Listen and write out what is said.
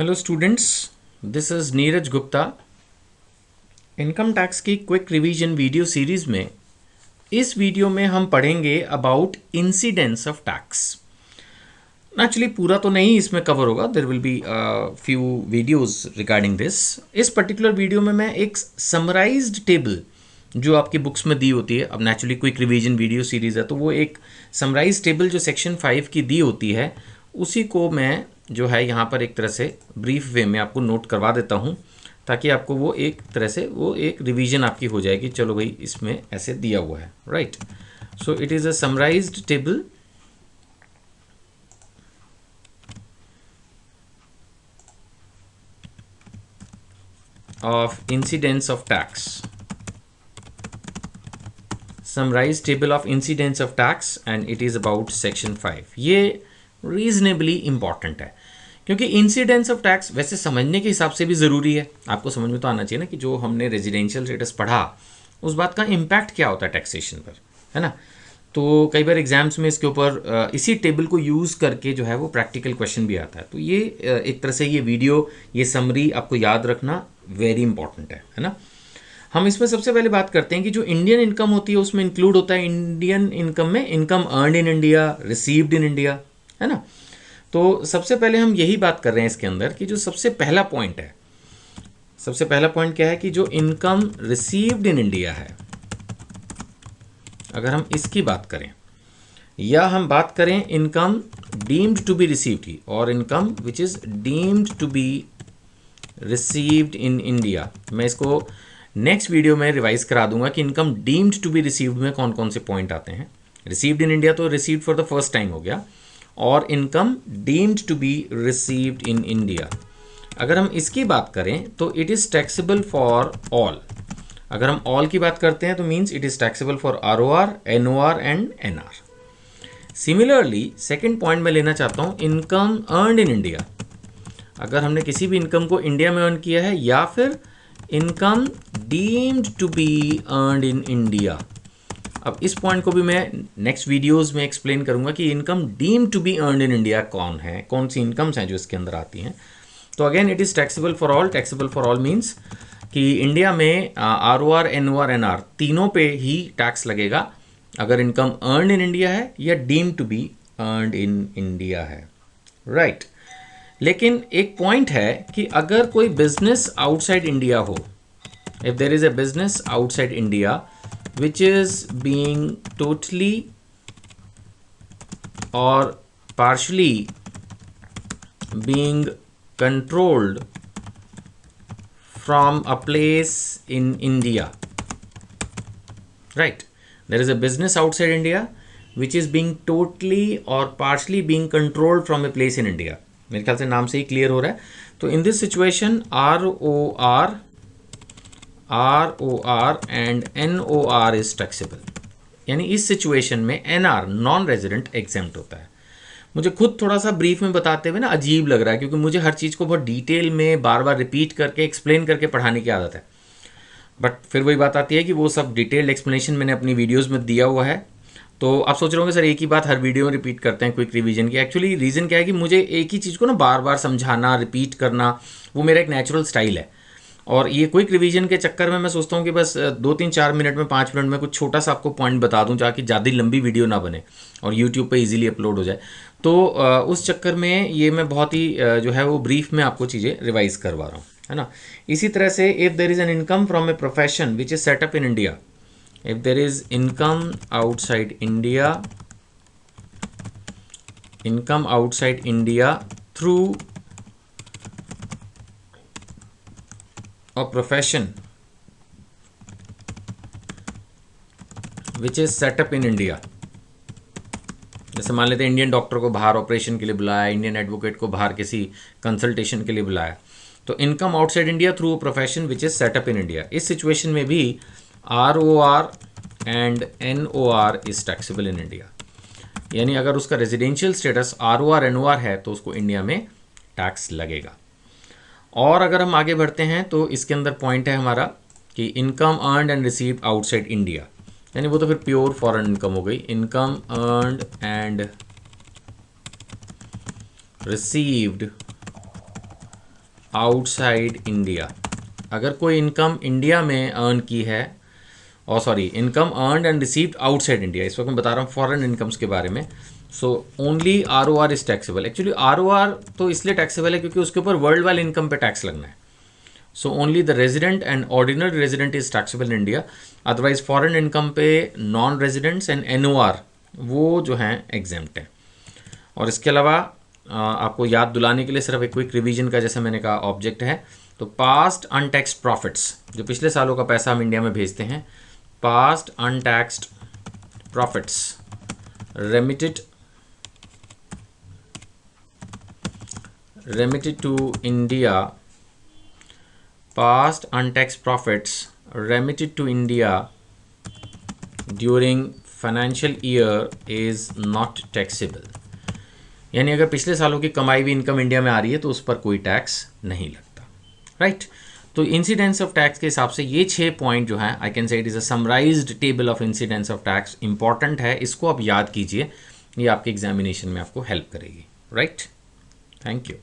Hello students, this is Neeraj Gupta. Income tax की quick revision video series में इस video में हम पढ़ेंगे about incidence of tax. Actually पूरा तो नहीं इसमें कवर होगा, there will be few videos regarding this. इस पर्टिकुलर वीडियो में मैं एक समराइज्ड टेबल जो आपकी बुक्स में दी होती है, अब naturally quick revision video series है तो वो एक समराइज टेबल जो सेक्शन 5 की दी होती है उसी को मैं जो है यहाँ पर एक तरह से ब्रीफ वे में आपको नोट करवा देता हूँ, ताकि आपको वो एक तरह से वो एक रिवीजन आपकी हो जाएगी। चलो भाई, इसमें ऐसे दिया हुआ है, right. So it is a summarised table of incidence of tax, summarized table of incidence of tax, and it is about section 5। ये reasonably important है क्योंकि इंसिडेंस ऑफ टैक्स वैसे समझने के हिसाब से भी ज़रूरी है। आपको समझ में तो आना चाहिए ना कि जो हमने रेजिडेंशियल स्टेटस पढ़ा उस बात का इम्पैक्ट क्या होता है टैक्सेशन पर, है ना। तो कई बार एग्जाम्स में इसके ऊपर इसी टेबल को यूज़ करके जो है वो प्रैक्टिकल क्वेश्चन भी आता है। तो ये एक तरह से ये वीडियो, ये समरी आपको याद रखना वेरी इंपॉर्टेंट है ना। हम इसमें सबसे पहले बात करते हैं कि जो इंडियन इनकम होती है उसमें इंक्लूड होता है इंडियन इनकम में income earned in India, received in India, है ना। तो सबसे पहले हम यही बात कर रहे हैं इसके अंदर कि जो सबसे पहला पॉइंट है, सबसे पहला पॉइंट क्या है कि जो इनकम रिसीव्ड इन इंडिया है, अगर हम इसकी बात करें या हम बात करें income deemed to be received की, और income which is deemed to be received in India, मैं इसको नेक्स्ट वीडियो में रिवाइज करा दूंगा कि income deemed to be received में कौन कौन से पॉइंट आते हैं। रिसीव्ड इन इंडिया तो received for the first time हो गया, और income deemed to be received in India. अगर हम इसकी बात करें तो it is taxable for all. अगर हम ऑल की बात करते हैं तो means it is taxable for ROR, NOR and NR। Similarly second point में लेना चाहता हूँ इनकम अर्नड इन इंडिया। अगर हमने किसी भी इनकम को इंडिया में अर्न किया है, या फिर income deemed to be earned in India. अब इस पॉइंट को भी मैं नेक्स्ट वीडियोस में एक्सप्लेन करूंगा कि income deemed to be earned in India कौन है, कौन सी इनकम्स हैं जो इसके अंदर आती हैं। तो again it is taxable for all. Taxable for all means कि इंडिया में ROR, NOR, NR तीनों पे ही टैक्स लगेगा अगर इनकम अर्नड इन इंडिया है या deemed to be earned in India है, राइट। लेकिन एक पॉइंट है कि अगर कोई बिजनेस आउटसाइड इंडिया हो, if there is a business outside India which is being totally or partially being controlled from a place in India, right? There is a business outside India which is being totally or partially being controlled from a place in India। मेरे ख्याल से नाम से ही clear हो रहा है। तो in this situation ROR and NOR is taxable, यानी इस सिचुएशन में NR नॉन रेजिडेंट एग्जेम्प्ट होता है। मुझे खुद थोड़ा सा ब्रीफ में बताते हुए ना अजीब लग रहा है, क्योंकि मुझे हर चीज़ को बहुत डिटेल में बार बार रिपीट करके एक्सप्लेन करके पढ़ाने की आदत है। बट फिर वही बात आती है कि वो सब डिटेल्ड एक्सप्लेनेशन मैंने अपनी वीडियोस में दिया हुआ है। तो आप सोच रहे होंगे सर एक ही बात हर वीडियो में रिपीट करते हैं क्विक रिवीजन की। एक्चुअली रीज़न क्या है कि मुझे एक ही चीज़ को ना बार बार समझाना, रिपीट करना, वो मेरा एक नेचुरल स्टाइल है। और ये क्विक रिवीजन के चक्कर में मैं सोचता हूँ कि बस 2-3-4 मिनट में, 5 मिनट में कुछ छोटा सा आपको पॉइंट बता दूँ, ताकि ज़्यादा लंबी वीडियो ना बने और यूट्यूब पे इजीली अपलोड हो जाए। तो उस चक्कर में ये मैं बहुत ही जो है वो ब्रीफ में आपको चीज़ें रिवाइज करवा रहा हूँ, है ना। इसी तरह से if there is an income from a profession which is setup in India, if there is income outside India, income outside India through a profession which is set up in India। जैसे मान लेते हैं Indian doctor को बाहर operation के लिए बुलाया, Indian advocate को बाहर किसी कंसल्टेशन के लिए बुलाया, तो income outside India through a profession which is setup in India. इस सिचुएशन में भी ROR and NOR is taxable in India, यानी अगर उसका रेजिडेंशियल स्टेटस ROR NOR है तो उसको इंडिया में टैक्स लगेगा। और अगर हम आगे बढ़ते हैं तो इसके अंदर पॉइंट है हमारा कि income earned and received outside India, यानी वो तो फिर प्योर फॉरेन इनकम हो गई। Income earned and received outside India, अगर कोई इनकम इंडिया में अर्न की है, और sorry income earned and received outside India, इस वक्त मैं बता रहा हूँ फॉरेन इनकम्स के बारे में। So only ROR is taxable. Actually ROR तो इसलिए टैक्सेबल है क्योंकि उसके ऊपर वर्ल्ड वाइड इनकम पे टैक्स लगना है। So only the resident and ordinary resident is taxable in India, otherwise foreign income पे नॉन रेजिडेंट्स एंड NOR वो जो हैं एग्जेम्प्ट हैं। और इसके अलावा आपको याद दिलाने के लिए सिर्फ एक क्विक रिवीजन का, जैसे मैंने कहा, ऑब्जेक्ट है। तो पास्ट अनटैक्स्ड प्रॉफिट्स, जो पिछले सालों का पैसा हम इंडिया में भेजते हैं, past untaxed profits remitted to India, past untaxed profits remitted to India during financial year is not taxable। यानी अगर पिछले सालों की कमाई हुई इनकम इंडिया में आ रही है तो उस पर कोई टैक्स नहीं लगता, राइट। तो इंसिडेंस ऑफ टैक्स के हिसाब से ये 6 पॉइंट जो है, I can say it is a summarised table of incidence of tax, important है, इसको आप याद कीजिए, ये आपके एग्जामिनेशन में आपको हेल्प करेगी, राइट। Thank you.